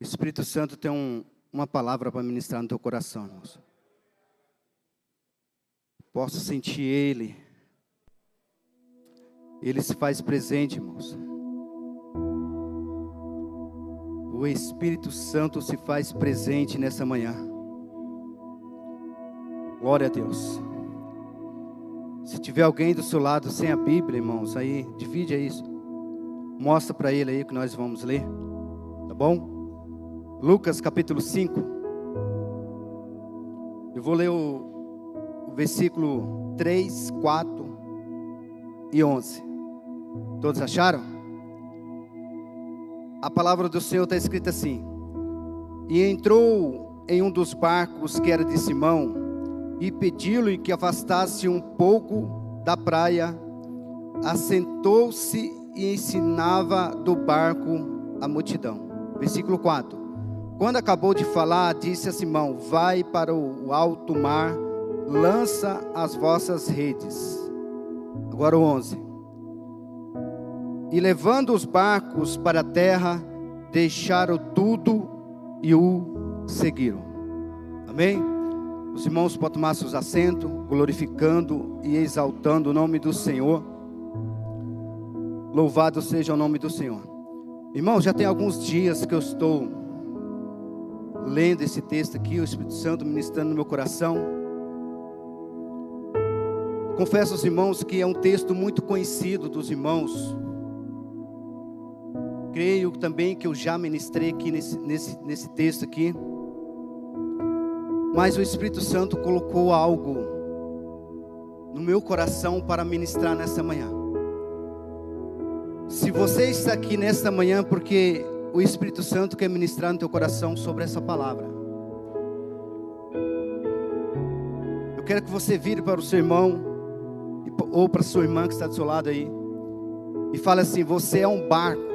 Espírito Santo tem uma palavra para ministrar no teu coração, irmãos. Posso sentir Ele. Ele se faz presente, irmãos. O Espírito Santo se faz presente nessa manhã. Glória a Deus. Se tiver alguém do seu lado sem a Bíblia, irmãos, aí, divide isso. Mostra para ele aí que nós vamos ler. Tá bom? Lucas capítulo 5. Eu vou ler o versículo 3, 4 e 11. Todos acharam? A palavra do Senhor está escrita assim: E entrou em um dos barcos que era de Simão, e pediu-lhe que afastasse um pouco da praia. Assentou-se e ensinava do barco a multidão. Versículo 4. Quando acabou de falar, disse a Simão: Vai para o alto mar, lança as vossas redes. Agora o 11. E levando os barcos para a terra, deixaram tudo e o seguiram. Amém? Os irmãos podem tomar seus assentos, glorificando e exaltando o nome do Senhor. Louvado seja o nome do Senhor. Irmãos, já tem alguns dias que eu estou lendo esse texto aqui, o Espírito Santo ministrando no meu coração. Confesso aos irmãos que é um texto muito conhecido dos irmãos. Creio também que eu já ministrei aqui nesse texto aqui. Mas o Espírito Santo colocou algo no meu coração para ministrar nessa manhã. Se você está aqui nesta manhã porque o Espírito Santo quer ministrar no teu coração sobre essa palavra, eu quero que você vire para o seu irmão ou para a sua irmã que está do seu lado aí e fale assim: você é um barco.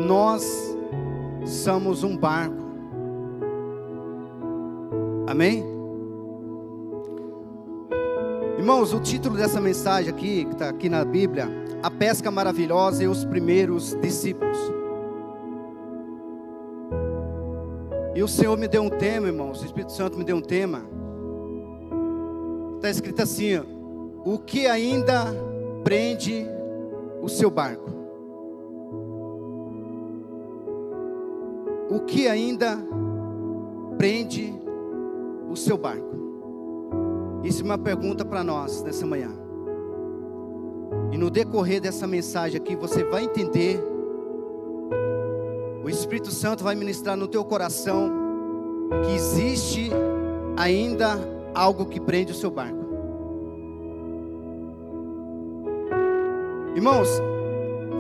Nós somos um barco. Amém? Irmãos, o título dessa mensagem aqui, que está aqui na Bíblia: A Pesca Maravilhosa e os Primeiros Discípulos. E o Senhor me deu um tema, irmãos, o Espírito Santo me deu um tema. Está escrito assim: o que ainda prende o seu barco? O que ainda prende o seu barco? Isso é uma pergunta para nós nessa manhã. E no decorrer dessa mensagem aqui, você vai entender. O Espírito Santo vai ministrar no teu coração que existe ainda algo que prende o seu barco. Irmãos,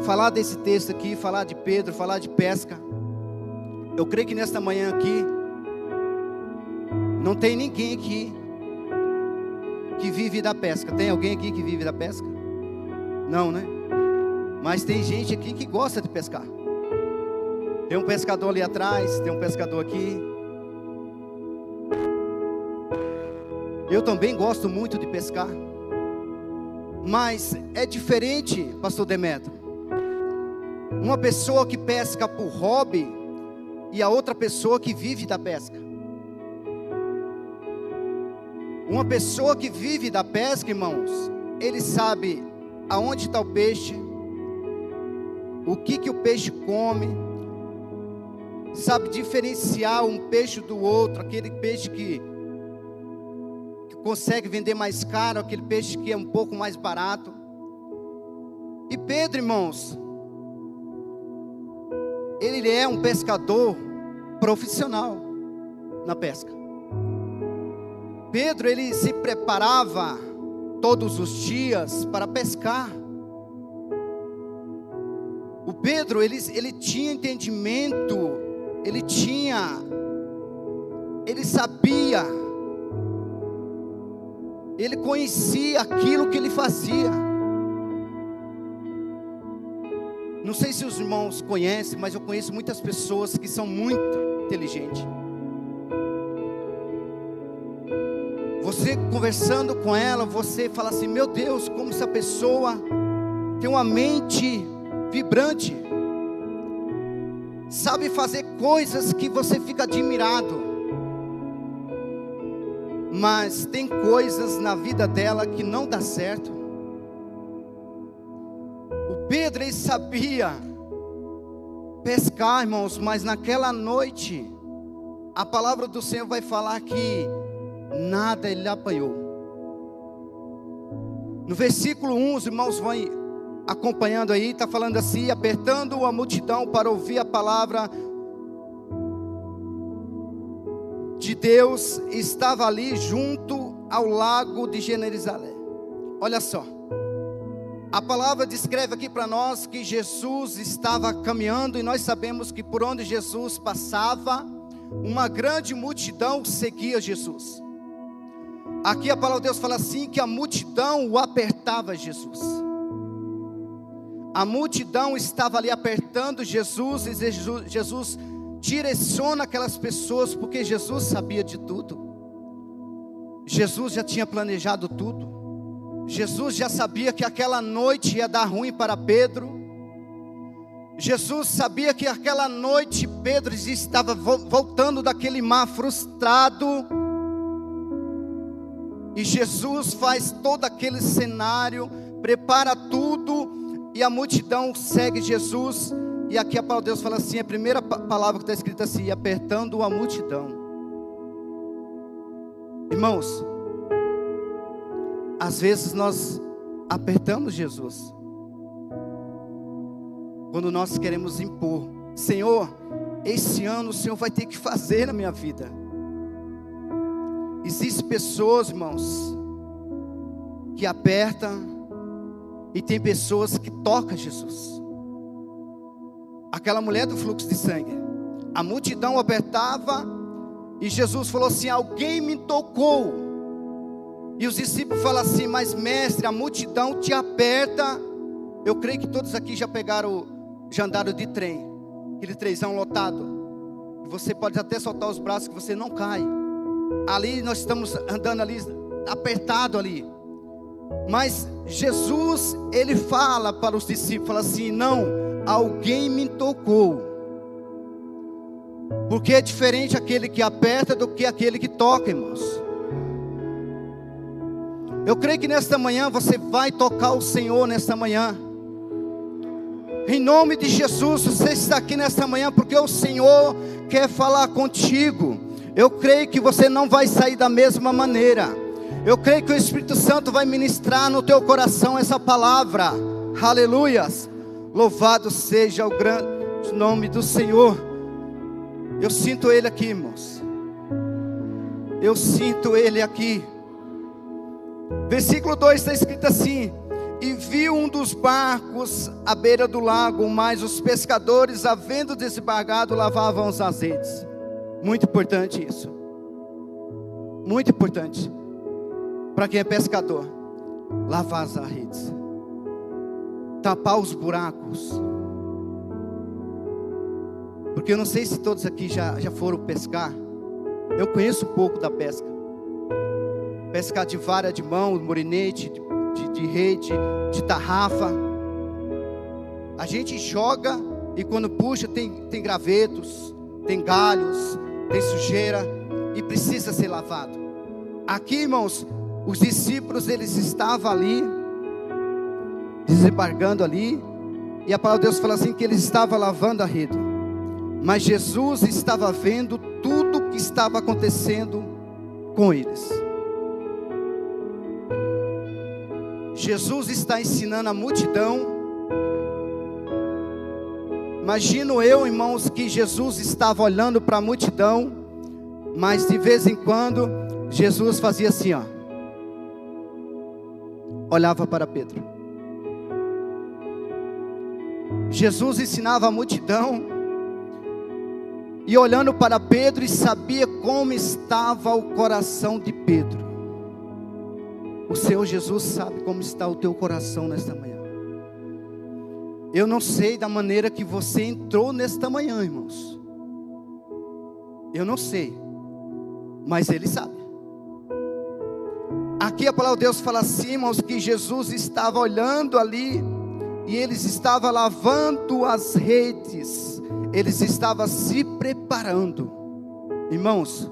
falar desse texto aqui, falar de Pedro, falar de pesca, eu creio que nesta manhã aqui não tem ninguém aqui que vive da pesca. Tem alguém aqui que vive da pesca? Não, né? Mas tem gente aqui que gosta de pescar. Tem um pescador ali atrás, tem um pescador aqui. Eu também gosto muito de pescar. Mas é diferente, pastor Demetrio. Uma pessoa que pesca por hobby e a outra pessoa que vive da pesca. Uma pessoa que vive da pesca, irmãos, ele sabe aonde está o peixe, o que o peixe come, sabe diferenciar um peixe do outro, aquele peixe que consegue vender mais caro, aquele peixe que é um pouco mais barato. E Pedro, irmãos, ele é um pescador profissional na pesca. Pedro, ele se preparava todos os dias para pescar. O Pedro, ele tinha entendimento, ele sabia, ele conhecia aquilo que ele fazia. Não sei se os irmãos conhecem, mas eu conheço muitas pessoas que são muito inteligentes. Você conversando com ela, você fala assim: meu Deus, como essa pessoa tem uma mente vibrante, sabe fazer coisas que você fica admirado. Mas tem coisas na vida dela que não dá certo. O Pedro, ele sabia pescar, irmãos, mas naquela noite a palavra do Senhor vai falar que nada ele apanhou. No versículo 1, os irmãos vão acompanhando aí, está falando assim: apertando a multidão para ouvir a palavra de Deus, estava ali junto ao lago de Genezaré. Olha só, a palavra descreve aqui para nós que Jesus estava caminhando, e nós sabemos que por onde Jesus passava, uma grande multidão seguia Jesus. Aqui a palavra de Deus fala assim, que a multidão o apertava Jesus. A multidão estava ali apertando Jesus, e Jesus direciona aquelas pessoas, porque Jesus sabia de tudo. Jesus já tinha planejado tudo. Jesus já sabia que aquela noite ia dar ruim para Pedro. Jesus sabia que aquela noite Pedro estava voltando daquele mar frustrado. E Jesus faz todo aquele cenário, prepara tudo, e a multidão segue Jesus. E aqui a palavra de Deus fala assim, a primeira palavra que está escrita assim: apertando a multidão. Irmãos, às vezes nós apertamos Jesus, quando nós queremos impor: Senhor, esse ano o Senhor vai ter que fazer na minha vida. Existem pessoas, irmãos, que apertam, e tem pessoas que tocam Jesus. Aquela mulher do fluxo de sangue, a multidão apertava, e Jesus falou assim: alguém me tocou. E os discípulos falam assim: mas mestre, a multidão te aperta. Eu creio que todos aqui já andaram de trem, aquele trenzão lotado, e você pode até soltar os braços que você não cai. Ali nós estamos andando ali, apertado ali. Mas Jesus, ele fala para os discípulos, fala assim: não, alguém me tocou. Porque é diferente aquele que aperta do que aquele que toca, irmãos. Eu creio que nesta manhã você vai tocar o Senhor nesta manhã. Em nome de Jesus, você está aqui nesta manhã porque o Senhor quer falar contigo. Eu creio que você não vai sair da mesma maneira. Eu creio que o Espírito Santo vai ministrar no teu coração essa palavra. Aleluias. Louvado seja o grande nome do Senhor. Eu sinto Ele aqui, irmãos. Eu sinto Ele aqui. Versículo 2 está escrito assim: e viu um dos barcos à beira do lago, mas os pescadores, havendo desembargado, lavavam os azetes. Muito importante isso. Muito importante. Para quem é pescador, lavar as redes, tapar os buracos. Porque eu não sei se todos aqui já foram pescar. Eu conheço um pouco da pesca. Pescar de vara de mão, morinete, de rede, de tarrafa. A gente joga e quando puxa tem gravetos, tem galhos, tem sujeira e precisa ser lavado. Aqui, irmãos, os discípulos, eles estavam ali, desembargando ali, e a palavra de Deus fala assim, que eles estavam lavando a rede. Mas Jesus estava vendo tudo o que estava acontecendo com eles. Jesus está ensinando a multidão. Imagino eu, irmãos, que Jesus estava olhando para a multidão, mas de vez em quando Jesus fazia assim, ó, olhava para Pedro. Jesus ensinava a multidão e olhando para Pedro, e sabia como estava o coração de Pedro. O Senhor Jesus sabe como está o teu coração nesta manhã. Eu não sei da maneira que você entrou nesta manhã, irmãos. Eu não sei, mas Ele sabe. aqui a palavra de Deus fala assim, irmãos, que Jesus estava olhando ali, e eles estavam lavando as redes, eles estavam se preparando. Irmãos,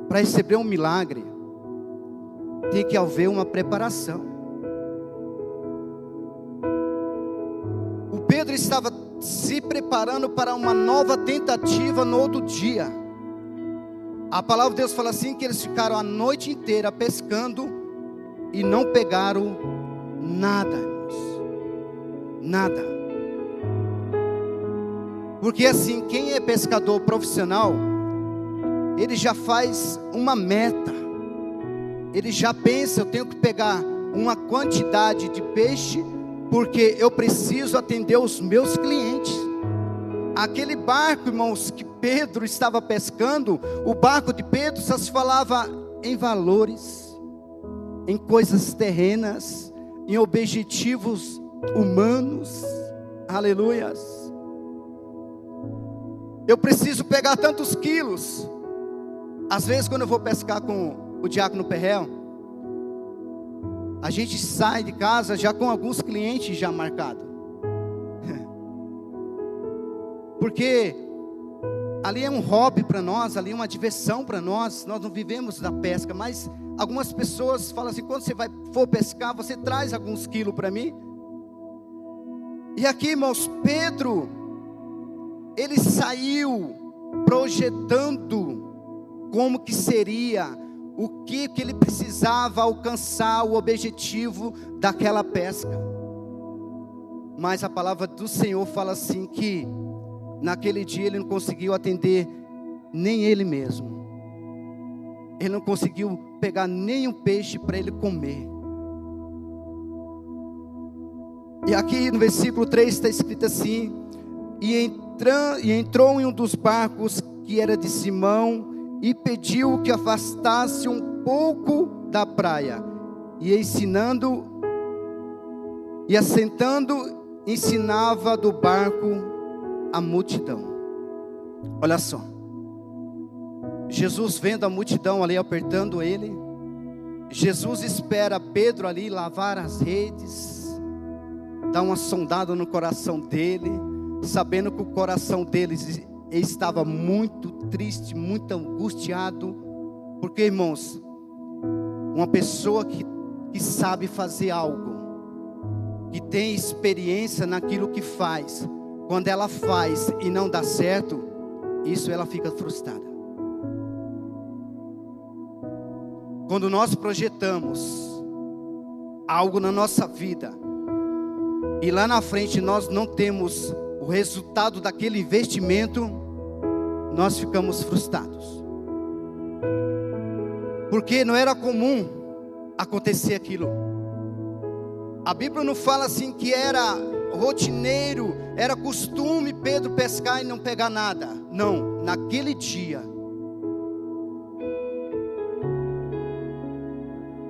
para receber um milagre, tem que haver uma preparação. O Pedro estava se preparando para uma nova tentativa no outro dia. A palavra de Deus fala assim, que eles ficaram a noite inteira pescando e não pegaram nada, irmãos. Nada. Porque assim, quem é pescador profissional, ele já faz uma meta. Ele já pensa, eu tenho que pegar uma quantidade de peixe, porque eu preciso atender os meus clientes. Aquele barco, irmãos, que Pedro estava pescando, o barco de Pedro só se falava em valores, em coisas terrenas, em objetivos humanos. Aleluias. Eu preciso pegar tantos quilos. Às vezes quando eu vou pescar com o diácono Perrel, a gente sai de casa já com alguns clientes já marcados. Porque ali é um hobby para nós, ali é uma diversão para nós. Nós não vivemos da pesca, mas algumas pessoas falam assim, quando você for pescar, você traz alguns quilos para mim. E aqui, irmãos, Pedro, ele saiu projetando como que seria, o que ele precisava alcançar, o objetivo daquela pesca. Mas a palavra do Senhor fala assim, que naquele dia ele não conseguiu atender nem ele mesmo. Ele não conseguiu pegar nem um peixe para ele comer. E aqui no versículo 3 está escrito assim, e entrou em um dos barcos que era de Simão, e pediu que afastasse um pouco da praia, e ensinando, e assentando, ensinava do barco a multidão. Olha só, Jesus vendo a multidão ali apertando ele, Jesus espera Pedro ali lavar as redes, dar uma sondada no coração dele, sabendo que o coração deles estava muito triste, muito angustiado, porque, irmãos, uma pessoa que sabe fazer algo, que tem experiência naquilo que faz, quando ela faz e não dá certo, isso ela fica frustrada. Quando nós projetamos algo na nossa vida, e lá na frente nós não temos o resultado daquele investimento, nós ficamos frustrados. Porque não era comum acontecer aquilo. A Bíblia não fala assim que era rotineiro, era costume Pedro pescar e não pegar nada. Não, naquele dia.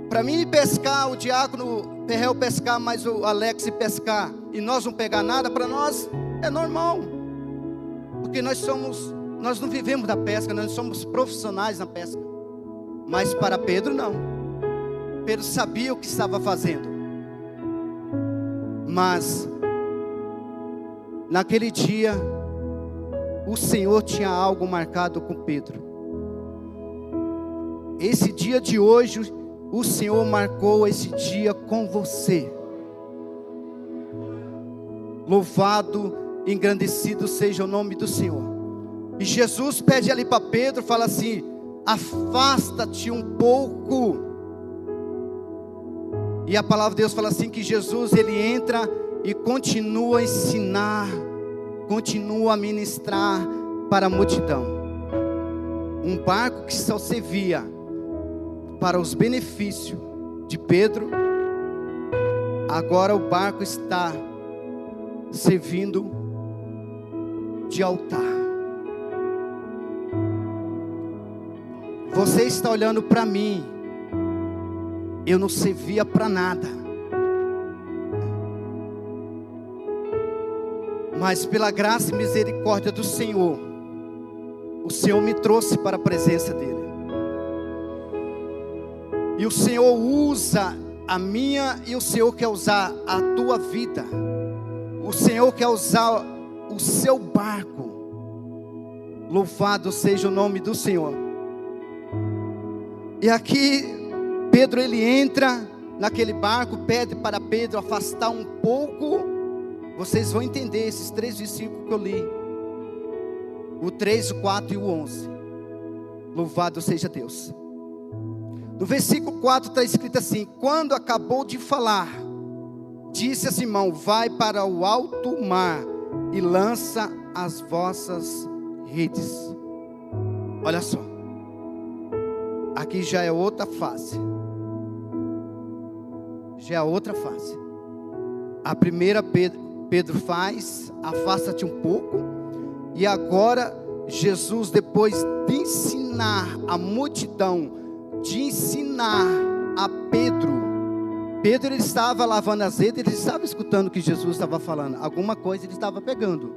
Para mim pescar, o diácono Perrel pescar, mas o Alex pescar, e nós não pegar nada, para nós é normal. Porque nós não vivemos da pesca, nós somos profissionais na pesca. Mas para Pedro não. Pedro sabia o que estava fazendo. Mas naquele dia o Senhor tinha algo marcado com Pedro. Esse dia de hoje, o Senhor marcou esse dia com você. Louvado, engrandecido seja o nome do Senhor. E Jesus pede ali para Pedro, fala assim, afasta-te um pouco. E a palavra de Deus fala assim, que Jesus ele entra e continua a ensinar, continua a ministrar para a multidão. Um barco que só servia para os benefícios de Pedro, agora o barco está servindo de altar. Você está olhando para mim, eu não servia para nada, mas pela graça e misericórdia do Senhor, o Senhor me trouxe para a presença dEle. E o Senhor usa a minha e o Senhor quer usar a tua vida. O Senhor quer usar o seu barco. Louvado seja o nome do Senhor. E aqui Pedro, ele entra naquele barco, pede para Pedro afastar um pouco. Vocês vão entender esses 3 versículos que eu li. O 3, o 4 e o 11. Louvado seja Deus. No versículo 4 está escrito assim: quando acabou de falar, disse a Simão: vai para o alto mar e lança as vossas redes. Olha só, aqui já é outra fase. Já é outra fase. A primeira Pedro faz, afasta-te um pouco. E agora Jesus, depois de ensinar a multidão, de ensinar a Pedro, ele estava lavando as redes, ele estava escutando o que Jesus estava falando. Alguma coisa ele estava pegando.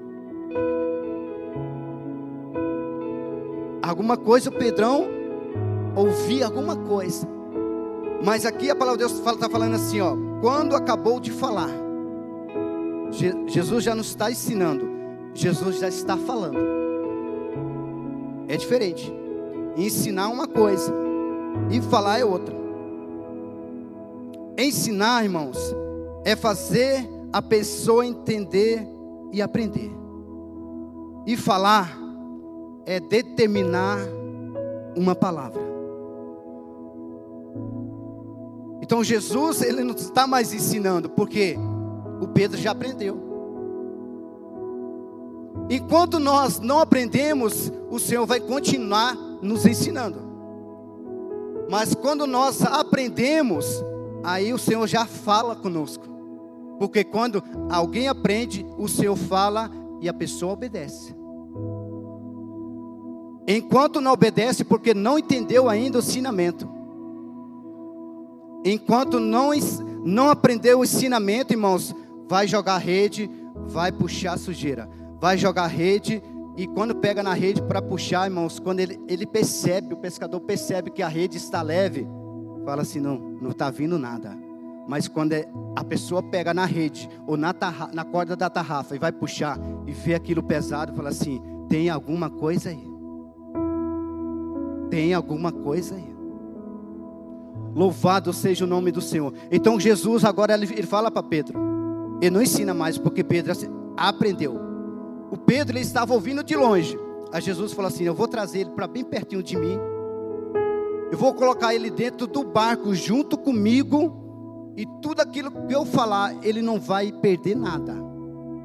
Alguma coisa o Pedrão ouvia, alguma coisa. Mas aqui a palavra de Deus está falando assim, ó. Quando acabou de falar, Jesus já não está ensinando, Jesus já está falando. É diferente. Ensinar uma coisa e falar é outra. Ensinar, irmãos, é fazer a pessoa entender e aprender. E falar é determinar uma palavra. Então Jesus, ele não está mais ensinando, porque o Pedro já aprendeu. Enquanto nós não aprendemos, o Senhor vai continuar nos ensinando. Mas quando nós aprendemos, aí o Senhor já fala conosco. Porque quando alguém aprende, o Senhor fala e a pessoa obedece. Enquanto não obedece, porque não entendeu ainda o ensinamento. Enquanto não aprendeu o ensinamento, irmãos, vai jogar rede, vai puxar sujeira. Vai jogar rede, e quando pega na rede para puxar, irmãos, quando ele percebe, o pescador percebe que a rede está leve, fala assim, não está vindo nada. Mas quando a pessoa pega na rede, ou na corda da tarrafa, e vai puxar, e vê aquilo pesado, fala assim, tem alguma coisa aí. Tem alguma coisa aí. Louvado seja o nome do Senhor. Então Jesus agora ele fala para Pedro. Ele não ensina mais, porque Pedro aprendeu. O Pedro, ele estava ouvindo de longe. Aí Jesus falou assim, eu vou trazer ele para bem pertinho de mim. Eu vou colocar ele dentro do barco junto comigo. E tudo aquilo que eu falar, ele não vai perder nada.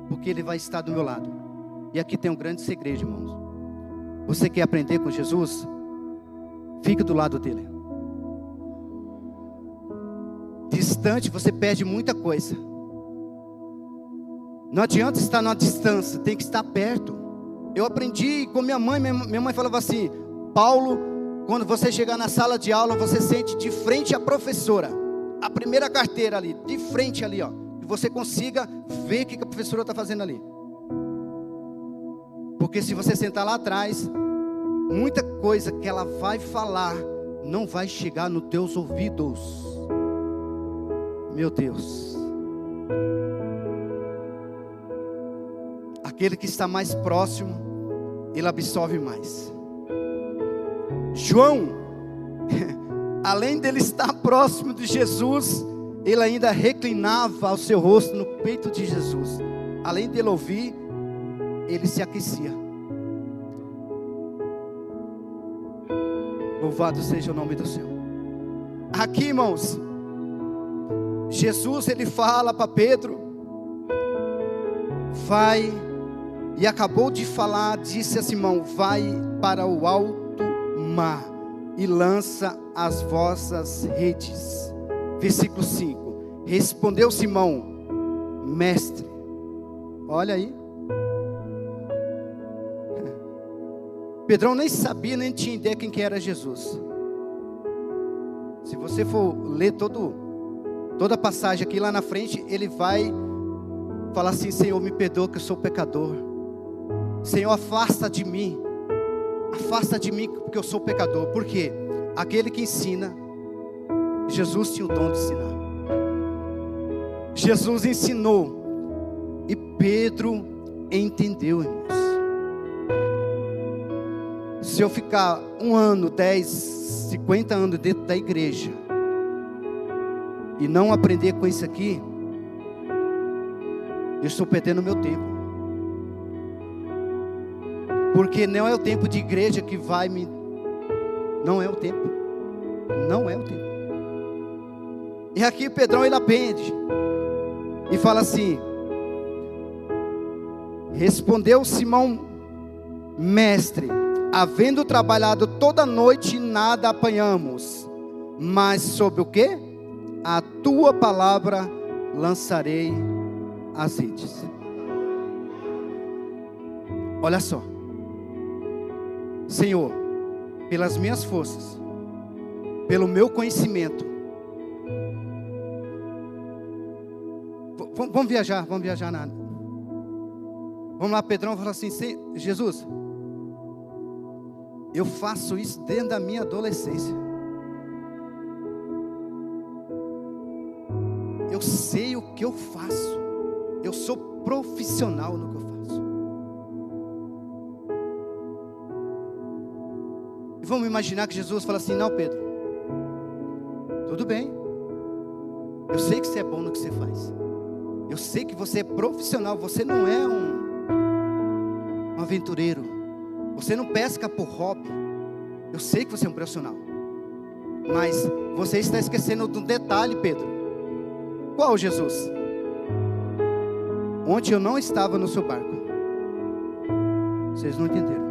Porque ele vai estar do meu lado. E aqui tem um grande segredo, irmãos. Você quer aprender com Jesus? Fique do lado dele. Distante você perde muita coisa. Não adianta estar na distância, tem que estar perto. Eu aprendi com minha mãe falava assim, Paulo, quando você chegar na sala de aula, você sente de frente à professora, a primeira carteira ali, de frente ali, ó, que você consiga ver o que a professora está fazendo ali. Porque se você sentar lá atrás, muita coisa que ela vai falar não vai chegar nos teus ouvidos. Meu Deus. Aquele que está mais próximo, ele absorve mais. João, além dele estar próximo de Jesus, ele ainda reclinava o seu rosto no peito de Jesus. Além dele ouvir, ele se aquecia. Louvado seja o nome do Senhor. Aqui, irmãos, Jesus, ele fala para Pedro, vai, e acabou de falar, disse a Simão, vai para o alto mar e lança as vossas redes. Versículo 5, respondeu Simão, mestre, olha aí, Pedrão nem sabia, nem tinha ideia quem que era Jesus. Se você for ler toda a passagem aqui lá na frente, ele vai falar assim, Senhor, me perdoa que eu sou pecador. Senhor, afasta de mim porque eu sou pecador. Por quê? Aquele que ensina, Jesus tinha o dom de ensinar. Jesus ensinou e Pedro entendeu, irmãos. Se eu ficar 1 ano, 10, 50 anos dentro da igreja e não aprender com isso aqui, eu estou perdendo meu tempo. Porque não é o tempo de igreja que vai me... Não é o tempo. Não é o tempo. E aqui o Pedrão, ele aprende. E fala assim: respondeu Simão: mestre, havendo trabalhado toda a noite, nada apanhamos. Mas sobre o quê? A tua palavra lançarei as redes. Olha só. Senhor, pelas minhas forças, pelo meu conhecimento, vamos viajar nada. Vamos lá, Pedrão fala assim: Jesus, eu faço isso desde a minha adolescência. Eu sei o que eu faço. Eu sou profissional no que eu faço. E vamos imaginar que Jesus fala assim: não, Pedro, tudo bem. Eu sei que você é bom no que você faz. Eu sei que você é profissional. Você não é um aventureiro. Você não pesca por hobby. Eu sei que você é um profissional. Mas você está esquecendo de um detalhe, Pedro. Qual, Jesus? Ontem eu não estava no seu barco. Vocês não entenderam.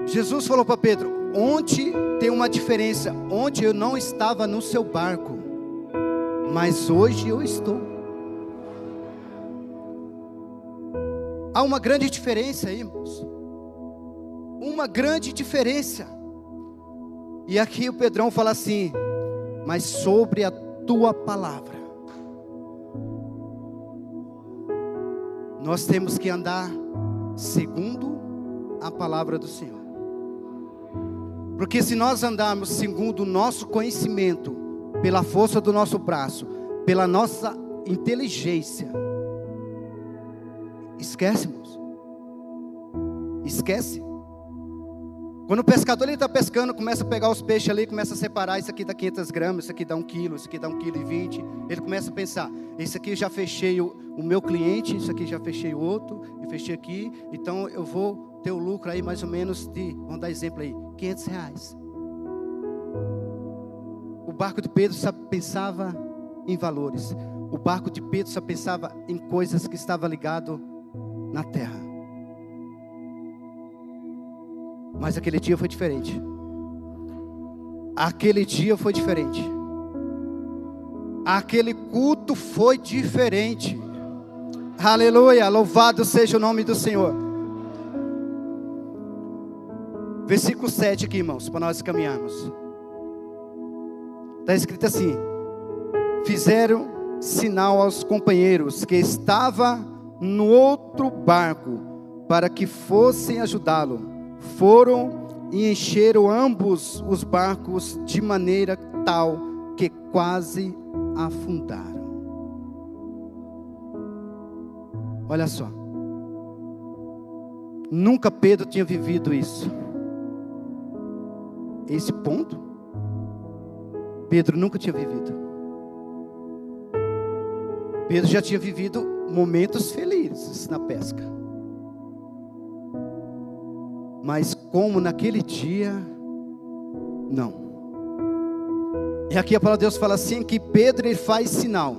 Jesus falou para Pedro: ontem tem uma diferença. Ontem eu não estava no seu barco, mas hoje eu estou. Há uma grande diferença aí, irmãos. Uma grande diferença. E aqui o Pedrão fala assim: mas sobre a tua palavra, nós temos que andar segundo a palavra do Senhor. Porque se nós andarmos segundo o nosso conhecimento, pela força do nosso braço, pela nossa inteligência, esquece, irmãos. Esquece. Quando o pescador está pescando, começa a pegar os peixes ali, começa a separar: isso aqui dá 500 gramas, isso aqui dá 1 quilo, isso aqui dá 1,20 kg. Ele começa a pensar: esse aqui já fechei o meu cliente, isso aqui já fechei o outro, e fechei aqui, então eu vou ter o lucro aí mais ou menos de, vamos dar exemplo aí, R$500. O barco de Pedro só pensava em valores. O barco de Pedro só pensava em coisas que estavam ligadas na terra. Mas aquele dia foi diferente. Aquele dia foi diferente. Aquele culto foi diferente. Aleluia, louvado seja o nome do Senhor. Versículo 7 aqui, irmãos, para nós caminharmos. Está escrito assim: fizeram sinal aos companheiros que estavam no outro barco, para que fossem ajudá-lo. Foram e encheram ambos os barcos de maneira tal que quase afundaram. Olha só. Nunca Pedro tinha vivido isso. Esse ponto, Pedro nunca tinha vivido. Pedro já tinha vivido momentos felizes na pesca. Mas como naquele dia, não. E aqui a palavra de Deus fala assim, que Pedro, ele faz sinal.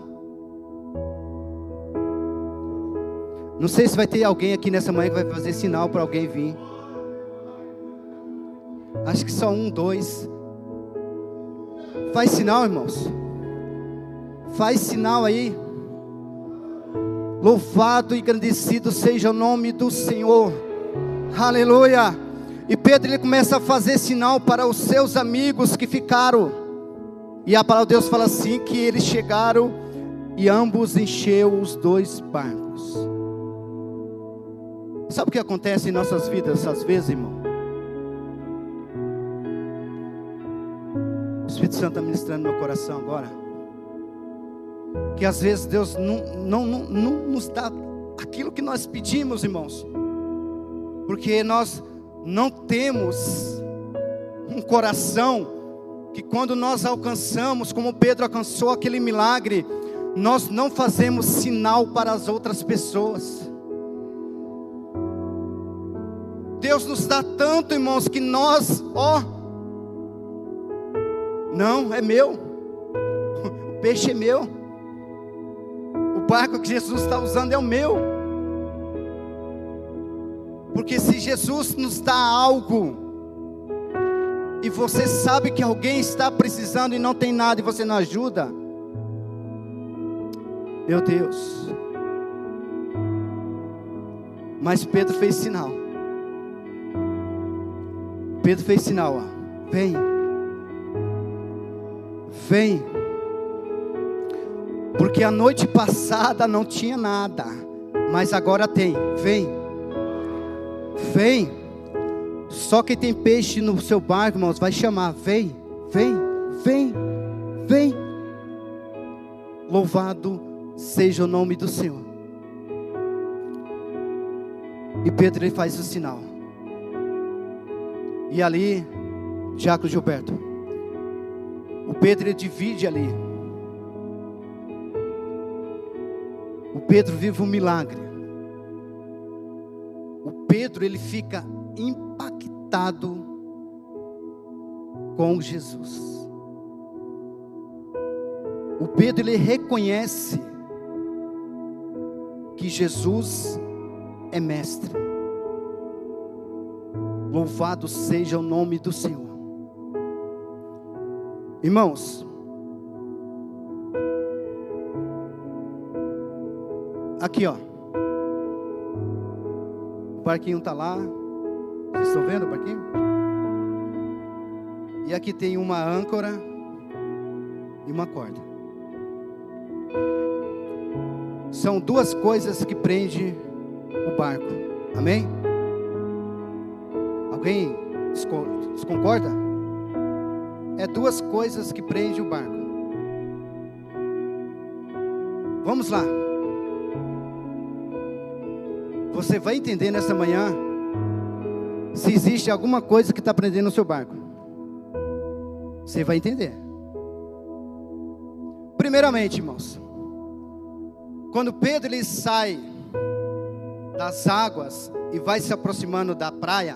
Não sei se vai ter alguém aqui nessa manhã que vai fazer sinal para alguém vir. Acho que só 1, 2. Faz sinal, irmãos. Faz sinal aí. Louvado e engrandecido seja o nome do Senhor. Aleluia. E Pedro, ele começa a fazer sinal para os seus amigos que ficaram. E a palavra de Deus fala assim, que eles chegaram e ambos encheu os 2 barcos. Sabe o que acontece em nossas vidas às vezes, irmão? Espírito Santo está ministrando no meu coração agora. Que às vezes Deus não nos dá aquilo que nós pedimos, irmãos. Porque nós não temos um coração que quando nós alcançamos, como Pedro alcançou aquele milagre, nós não fazemos sinal para as outras pessoas. Deus nos dá tanto, irmãos, que nós, não, é meu, o peixe é meu, o barco que Jesus está usando é o meu. Porque se Jesus nos dá algo, e você sabe que alguém está precisando e não tem nada, e você não ajuda, meu Deus. Mas Pedro fez sinal. Pedro fez sinal, vem, vem, porque a noite passada não tinha nada, mas agora tem, vem, vem. Só que tem peixe no seu barco, irmãos, vai chamar, vem, vem, vem, vem. Louvado seja o nome do Senhor. E Pedro, ele faz o sinal. E ali, Diácono Gilberto, o Pedro, ele divide ali. O Pedro vive um milagre. O Pedro, ele fica impactado com Jesus. O Pedro, ele reconhece que Jesus é mestre. Louvado seja o nome do Senhor. Irmãos, aqui ó, o barquinho está lá. Vocês estão vendo o barquinho? E aqui tem uma âncora e uma corda. São duas coisas que prendem o barco. Amém? Alguém desconcorda? É duas coisas que prendem o barco. Vamos lá. Você vai entender nessa manhã se existe alguma coisa que está prendendo o seu barco. Você vai entender. Primeiramente, irmãos, quando Pedro ele sai das águas e vai se aproximando da praia,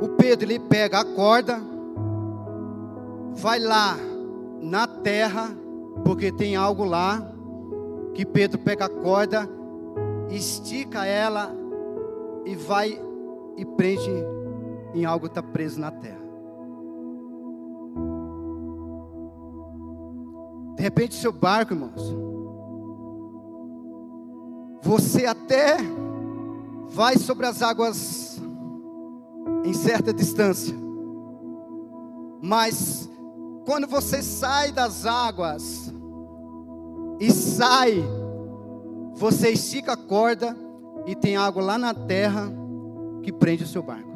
o Pedro ele pega a corda, vai lá na terra, porque tem algo lá, que Pedro pega a corda, estica ela e vai e prende em algo que está preso na terra. De repente seu barco, irmãos, você até vai sobre as águas em certa distância, mas quando você sai das águas e sai, você estica a corda e tem água lá na terra que prende o seu barco.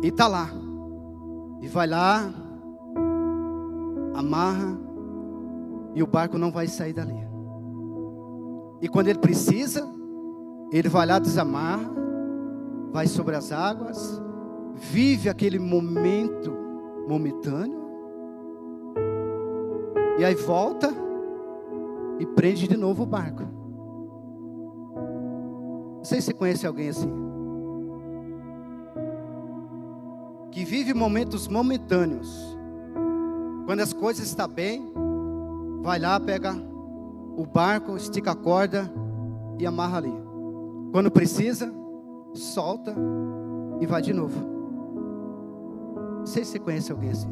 E está lá, e vai lá, amarra, e o barco não vai sair dali. E quando ele precisa, ele vai lá, desamarra, vai sobre as águas, vive aquele momento momentâneo, e aí volta e prende de novo o barco. Não sei se você conhece alguém assim, que vive momentos momentâneos. Quando as coisas estão bem, vai lá, pega o barco, estica a corda e amarra ali. Quando precisa, solta e vai de novo. Não sei se você conhece alguém assim.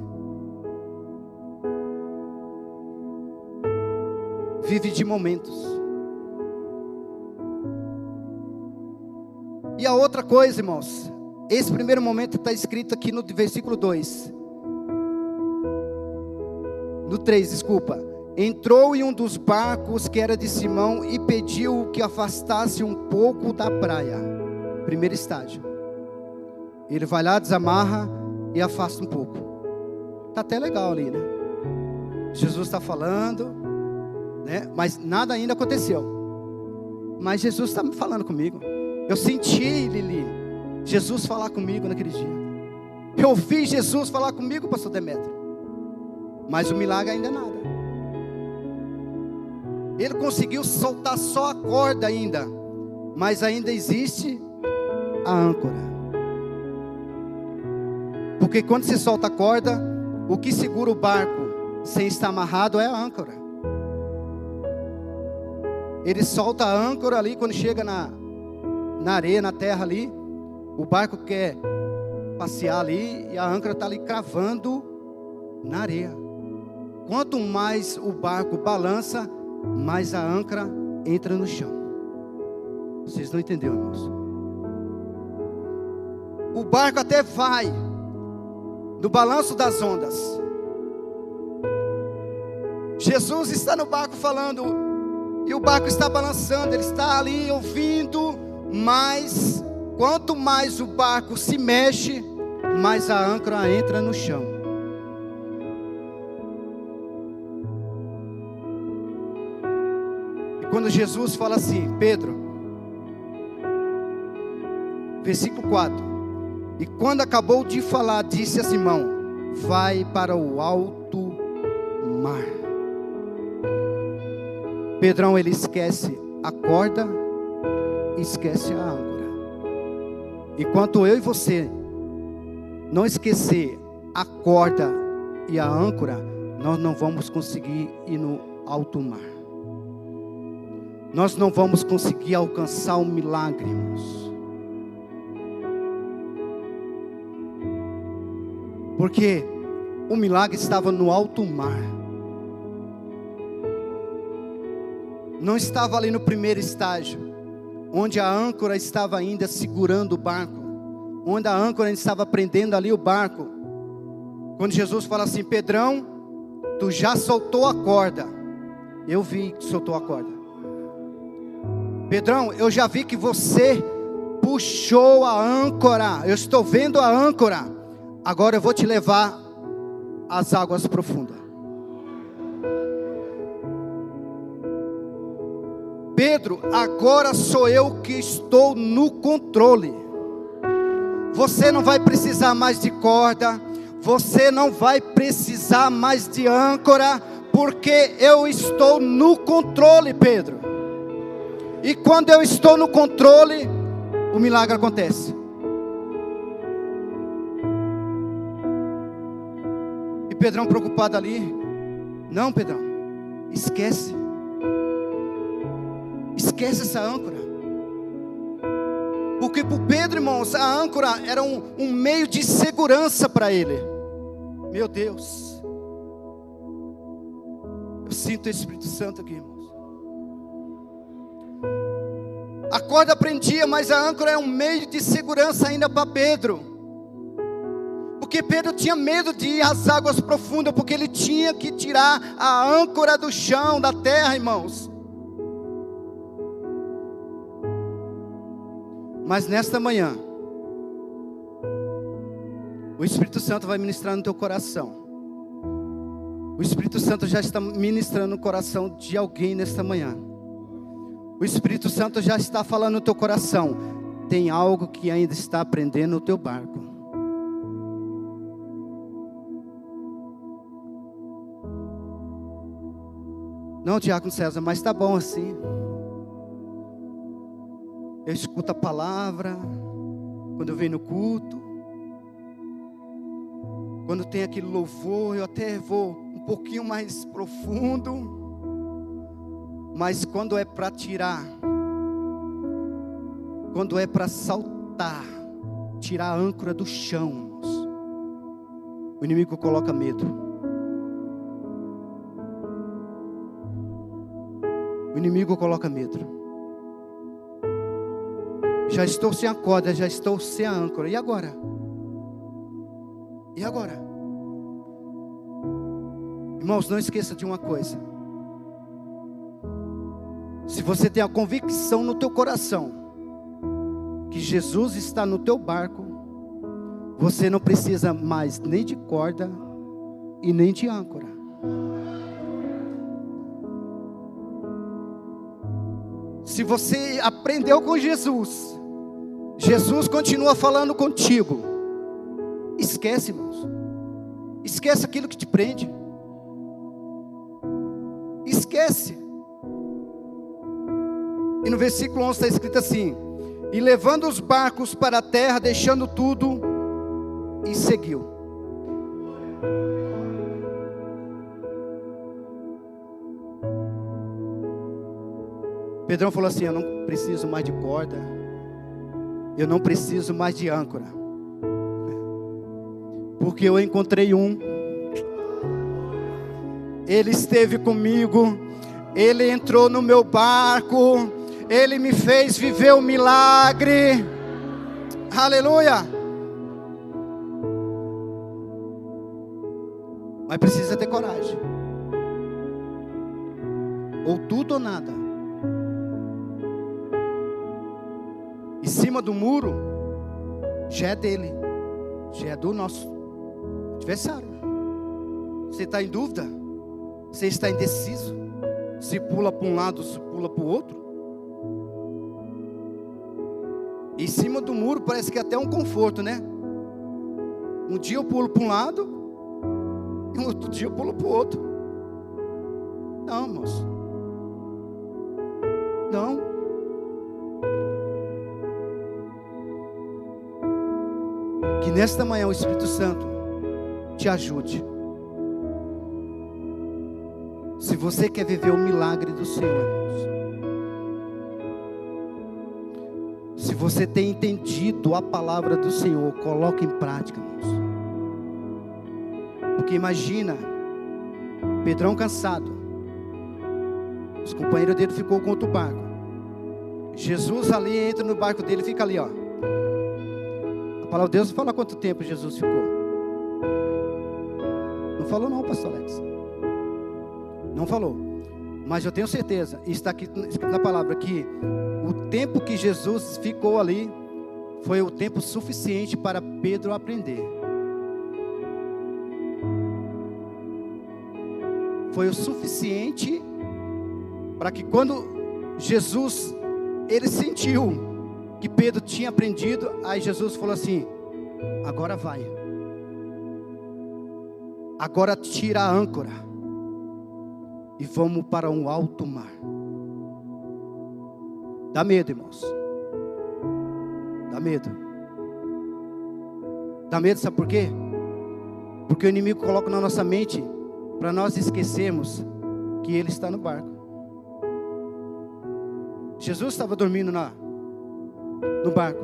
Vive de momentos. E a outra coisa, irmãos, esse primeiro momento está escrito aqui no versículo 2. No 3, desculpa. entrou em um dos barcos que era de Simão e pediu que afastasse um pouco da praia. Primeiro estágio. Ele vai lá, desamarra e afasta um pouco. Está até legal ali, né? Jesus está falando, né? Mas nada ainda aconteceu. Mas Jesus está falando comigo. Eu senti, Lili, Jesus falar comigo naquele dia. Eu ouvi Jesus falar comigo, pastor Demetrio. Mas o milagre ainda é nada. Ele conseguiu soltar só a corda ainda, mas ainda existe a âncora. Porque quando você solta a corda, o que segura o barco sem estar amarrado é a âncora. Ele solta a âncora ali, quando chega na areia, na terra ali, o barco quer passear ali e a âncora está ali cravando na areia. Quanto mais o barco balança, mais a âncora entra no chão. Vocês não entenderam, irmãos? O barco até vai no balanço das ondas. Jesus está no barco falando, e o barco está balançando, ele está ali ouvindo, mas quanto mais o barco se mexe, mais a âncora entra no chão. E quando Jesus fala assim, Pedro, versículo 4, e quando acabou de falar, disse a Simão, vai para o alto mar. Pedrão, ele esquece a corda, esquece a âncora. Enquanto eu e você não esquecer a corda e a âncora, nós não vamos conseguir ir no alto mar. Nós não vamos conseguir alcançar o milagre, irmãos. Porque o milagre estava no alto mar. Não estava ali no primeiro estágio, onde a âncora estava ainda segurando o barco, onde a âncora ainda estava prendendo ali o barco. Quando Jesus fala assim, Pedrão, tu já soltou a corda. Eu vi que soltou a corda. Pedrão, eu já vi que você puxou a âncora. Eu estou vendo a âncora. Agora eu vou te levar às águas profundas. Pedro, agora sou eu que estou no controle. Você não vai precisar mais de corda, você não vai precisar mais de âncora, porque eu estou no controle, Pedro. E quando eu estou no controle, o milagre acontece. E Pedrão preocupado ali, não, Pedrão, esquece. Esquece essa âncora. Porque para o Pedro, irmãos, a âncora era um meio de segurança para ele. Meu Deus. Eu sinto o Espírito Santo aqui, irmãos. A corda prendia, mas a âncora é um meio de segurança ainda para Pedro. Porque Pedro tinha medo de ir às águas profundas, porque ele tinha que tirar a âncora do chão, da terra, irmãos. Mas nesta manhã, o Espírito Santo vai ministrar no teu coração. O Espírito Santo já está ministrando no coração de alguém nesta manhã. O Espírito Santo já está falando no teu coração. Tem algo que ainda está prendendo o teu barco. Não, Diácono César, mas está bom assim. Eu escuto a palavra, quando eu venho no culto, quando tem aquele louvor, eu até vou um pouquinho mais profundo, mas quando é para tirar, quando é para saltar, tirar a âncora do chão, irmãos, o inimigo coloca medo. O inimigo coloca medo. Já estou sem a corda, já estou sem a âncora. E agora? E agora? Irmãos, não esqueça de uma coisa. Se você tem a convicção no teu coração que Jesus está no teu barco, você não precisa mais nem de corda e nem de âncora. Se você aprendeu com Jesus, Jesus continua falando contigo. Esquece, irmãos. Esquece aquilo que te prende. Esquece. E no versículo 11 está escrito assim: e levando os barcos para a terra, deixando tudo, e seguiu. Pedrão falou assim: eu não preciso mais de corda, eu não preciso mais de âncora, porque eu encontrei um. Ele esteve comigo, ele entrou no meu barco, ele me fez viver um milagre. Aleluia. Mas precisa ter coragem. Ou tudo ou nada. Em cima do muro já é dele, já é do nosso adversário. Você está em dúvida? Você está indeciso? Se pula para um lado, se pula para o outro? Em cima do muro parece que é até um conforto, né? Um dia eu pulo para um lado e um outro dia eu pulo para o outro. Não, moço. Não. Que nesta manhã o Espírito Santo te ajude. Se você quer viver o milagre do Senhor, irmãos. Se você tem entendido a palavra do Senhor, coloque em prática, irmãos. Porque imagina, Pedrão cansado, os companheiros dele ficou com outro barco. Jesus ali entra no barco dele e fica ali, ó. A palavra de Deus não fala quanto tempo Jesus ficou. Não falou não, pastor Alex. Não falou. Mas eu tenho certeza, e está aqui escrito na palavra, que o tempo que Jesus ficou ali foi o tempo suficiente para Pedro aprender. Foi o suficiente para que quando Jesus, ele sentiu que Pedro tinha aprendido, aí Jesus falou assim: agora vai. Agora tira a âncora e vamos para um alto mar. Dá medo, irmãos. Dá medo. Dá medo, sabe por quê? Porque o inimigo coloca na nossa mente para nós esquecermos que ele está no barco. Jesus estava dormindo no barco,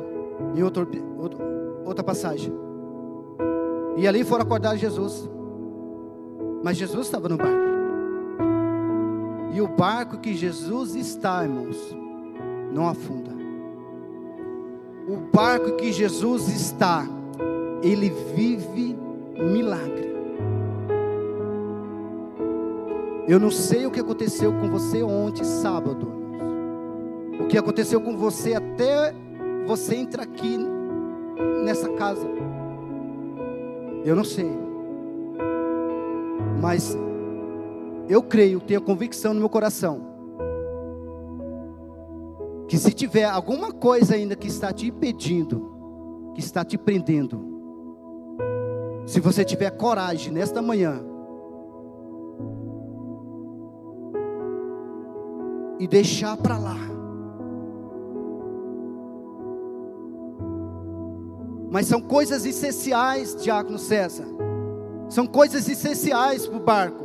em outra passagem. E ali foram acordar Jesus. Mas Jesus estava no barco. E o barco que Jesus está, irmãos, não afunda. O barco que Jesus está, ele vive milagre. Eu não sei o que aconteceu com você ontem, sábado. O que aconteceu com você até você entrar aqui nessa casa. Eu não sei. Mas eu creio, tenho convicção no meu coração, que se tiver alguma coisa ainda que está te impedindo, que está te prendendo, se você tiver coragem nesta manhã e deixar para lá, mas são coisas essenciais, Diácono César, são coisas essenciais para o barco.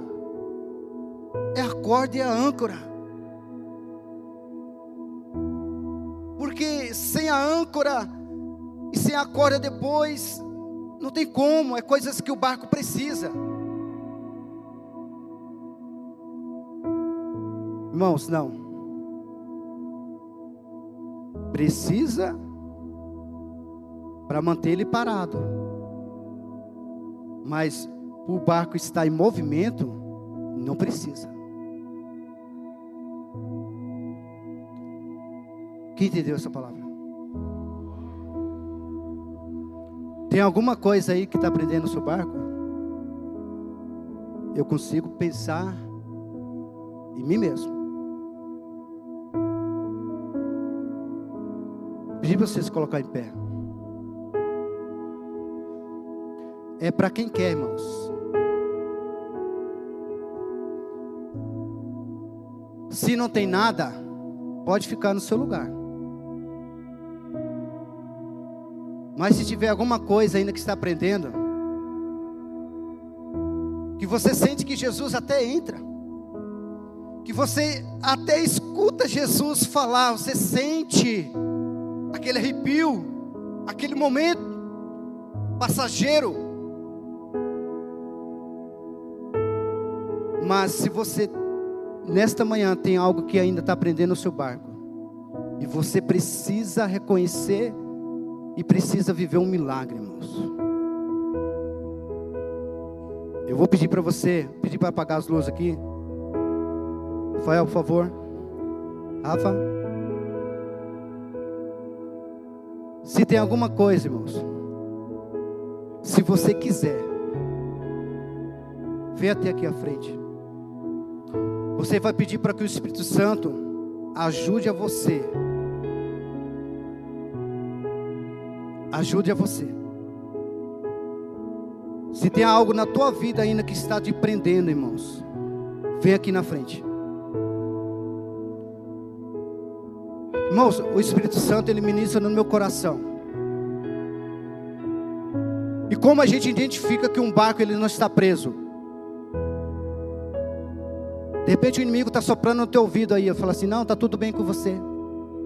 É a corda e a âncora. Porque sem a âncora e sem a corda depois, não tem como, é coisas que o barco precisa. Irmãos, não. Precisa para manter ele parado. Mas o barco está em movimento, não precisa. Quem entendeu essa palavra? Tem alguma coisa aí que está prendendo o seu barco? Eu consigo pensar em mim mesmo. Pedi para você se colocar em pé. É para quem quer, irmãos. Se não tem nada, pode ficar no seu lugar. Mas se tiver alguma coisa ainda que está aprendendo, que você sente que Jesus até entra, que você até escuta Jesus falar, você sente aquele arrepio, aquele momento passageiro. Mas se você nesta manhã tem algo que ainda está prendendo o seu barco, e você precisa reconhecer e precisa viver um milagre, irmãos. Eu vou pedir para você, pedir para apagar as luzes aqui. Rafael, por favor. Rafa. Se tem alguma coisa, irmãos, se você quiser, vem até aqui à frente. Você vai pedir para que o Espírito Santo ajude a você. Ajude a você. Se tem algo na tua vida ainda que está te prendendo, irmãos, vem aqui na frente. Irmãos, o Espírito Santo, ele ministra no meu coração. E como a gente identifica que um barco ele não está preso? De repente o inimigo está soprando no teu ouvido aí, eu falo assim, não, está tudo bem com você.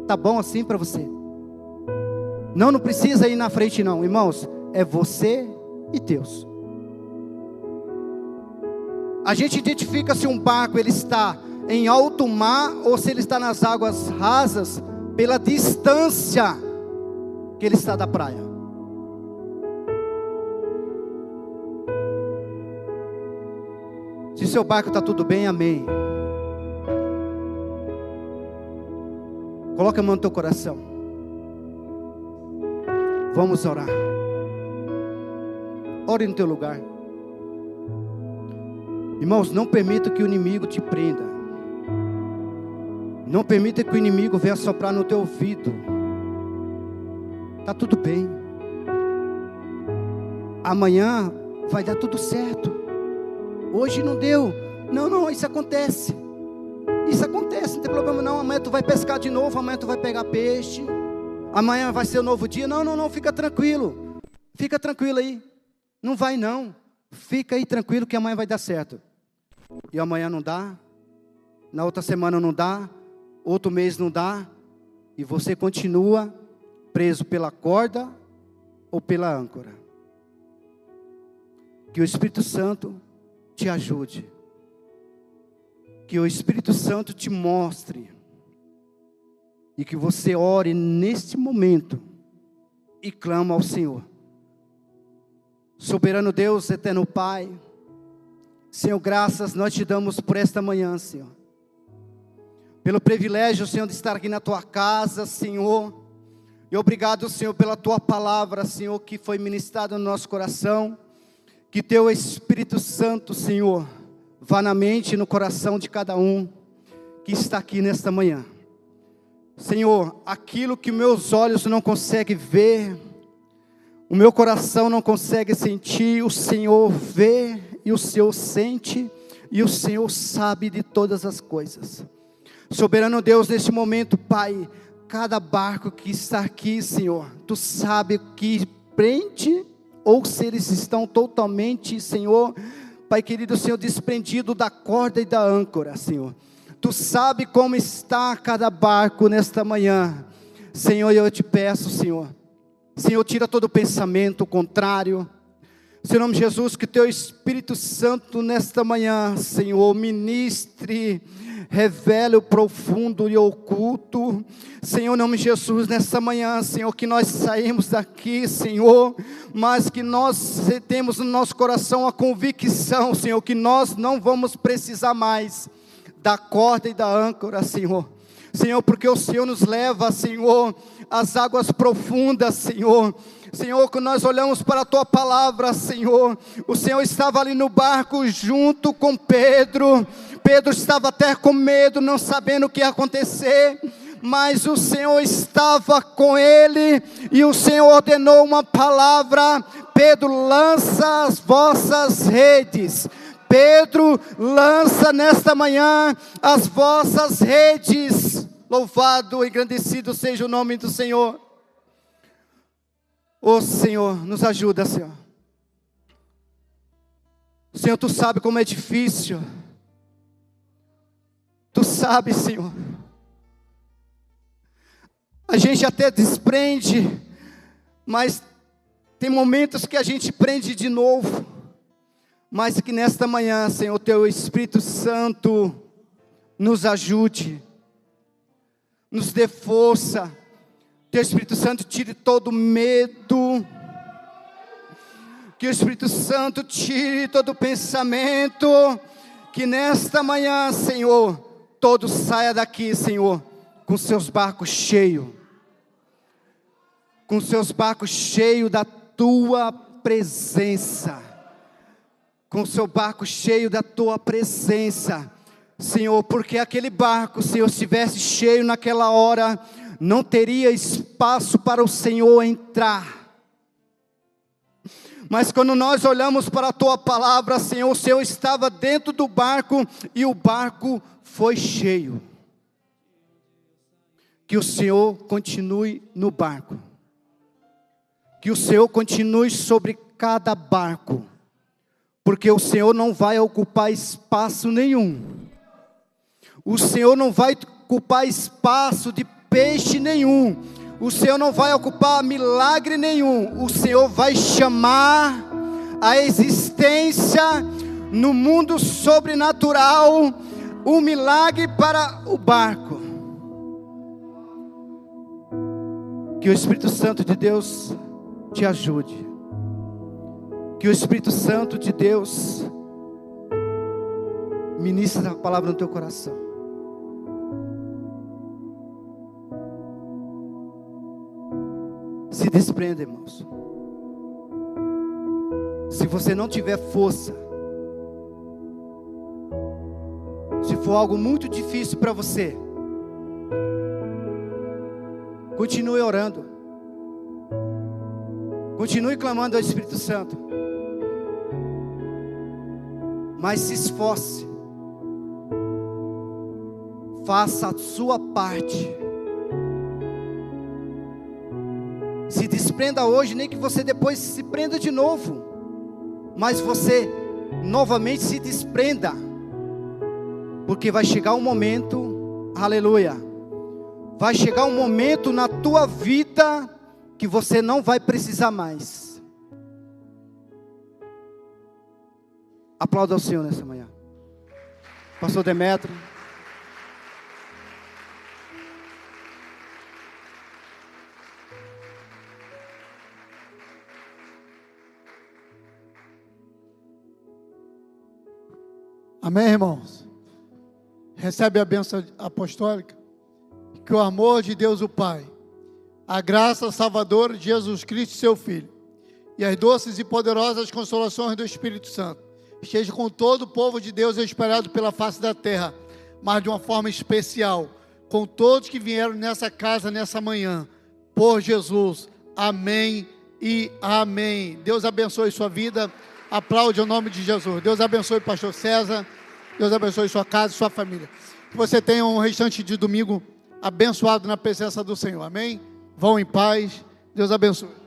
Está bom assim para você. Não precisa ir na frente não, irmãos, é você e Deus. A gente identifica se um barco ele está em alto mar ou se ele está nas águas rasas pela distância que ele está da praia. Se seu barco está tudo bem, amém. Coloca a mão no teu coração. Vamos orar. Ore no teu lugar. Irmãos, não permita que o inimigo te prenda. Não permita que o inimigo venha soprar no teu ouvido. Está tudo bem. Amanhã vai dar tudo certo. Hoje não deu. Não, isso acontece. Isso acontece, não tem problema não. Amanhã tu vai pescar de novo, amanhã tu vai pegar peixe. Amanhã vai ser um novo dia. Não, fica tranquilo. Fica tranquilo aí. Não vai não. Fica aí tranquilo que amanhã vai dar certo. E amanhã não dá. Na outra semana não dá. Outro mês não dá. E você continua preso pela corda ou pela âncora. Que o Espírito Santo te ajude. Que o Espírito Santo te mostre. E que você ore neste momento e clama ao Senhor. Soberano Deus, eterno Pai, Senhor, graças nós te damos por esta manhã, Senhor. Pelo privilégio, Senhor, de estar aqui na tua casa, Senhor. E obrigado, Senhor, pela tua palavra, Senhor, que foi ministrada no nosso coração. Que teu Espírito Santo, Senhor, vá na mente e no coração de cada um que está aqui nesta manhã. Senhor, aquilo que meus olhos não conseguem ver, o meu coração não consegue sentir, o Senhor vê e o Senhor sente e o Senhor sabe de todas as coisas. Soberano Deus, neste momento, Pai, cada barco que está aqui, Senhor, Tu sabe que prende ou se eles estão totalmente, Senhor, Pai querido, Senhor, desprendido da corda e da âncora, Senhor. Tu sabe como está cada barco nesta manhã. Senhor, eu te peço, Senhor. Senhor, tira todo pensamento contrário. Senhor, em nome de Jesus, que teu Espírito Santo nesta manhã, Senhor, ministre, revele o profundo e oculto. Senhor, em nome de Jesus, nesta manhã, Senhor, que nós saímos daqui, Senhor, mas que nós temos no nosso coração a convicção, Senhor, que nós não vamos precisar mais da corda e da âncora, Senhor. Senhor, porque o Senhor nos leva, Senhor, às águas profundas, Senhor. Senhor, quando nós olhamos para a Tua palavra, Senhor, o Senhor estava ali no barco junto com Pedro. Pedro estava até com medo, não sabendo o que ia acontecer, mas o Senhor estava com ele, e o Senhor ordenou uma palavra: Pedro, lança as vossas redes. Pedro, lança nesta manhã as vossas redes. Louvado e engrandecido seja o nome do Senhor. Ô Senhor, nos ajuda, Senhor. Senhor, Tu sabe como é difícil. Tu sabe, Senhor. A gente até desprende, mas tem momentos que a gente prende de novo. Mas que nesta manhã, Senhor, Teu Espírito Santo nos ajude, nos dê força. Que o Espírito Santo tire todo medo. Que o Espírito Santo tire todo pensamento. Que nesta manhã, Senhor, todos saia daqui, Senhor, com seus barcos cheios. Com seus barcos cheios da Tua presença. Com seu barco cheio da Tua presença, Senhor, porque aquele barco, Senhor, se estivesse cheio naquela hora, não teria espaço para o Senhor entrar. Mas quando nós olhamos para a Tua palavra, Senhor, o Senhor estava dentro do barco e o barco foi cheio. Que o Senhor continue no barco. Que o Senhor continue sobre cada barco. Porque o Senhor não vai ocupar espaço nenhum. O Senhor não vai ocupar espaço de peixe nenhum. O Senhor não vai ocupar milagre nenhum. O Senhor vai chamar a existência no mundo sobrenatural o milagre para o barco. Que o Espírito Santo de Deus te ajude. Que o Espírito Santo de Deus ministre a palavra no teu coração. Se desprenda, irmãos. Se você não tiver força, se for algo muito difícil para você, continue orando. Continue clamando ao Espírito Santo. Mas se esforce. Faça a sua parte. Se desprenda hoje, nem que você depois se prenda de novo. Mas você novamente se desprenda. Porque vai chegar um momento, aleluia. Vai chegar um momento na tua vida que você não vai precisar mais. Aplauda ao Senhor nessa manhã. Pastor Demetrio. Amém, irmãos? Recebe a bênção apostólica. Que o amor de Deus o Pai, a graça salvadora de Jesus Cristo, seu Filho, e as doces e poderosas consolações do Espírito Santo esteja com todo o povo de Deus espalhado pela face da terra, mas de uma forma especial, com todos que vieram nessa casa nessa manhã, por Jesus. Amém e amém. Deus abençoe sua vida. Aplaude o nome de Jesus. Deus abençoe o pastor César. Deus abençoe sua casa e sua família. Que você tenha um restante de domingo abençoado na presença do Senhor. Amém? Vão em paz. Deus abençoe.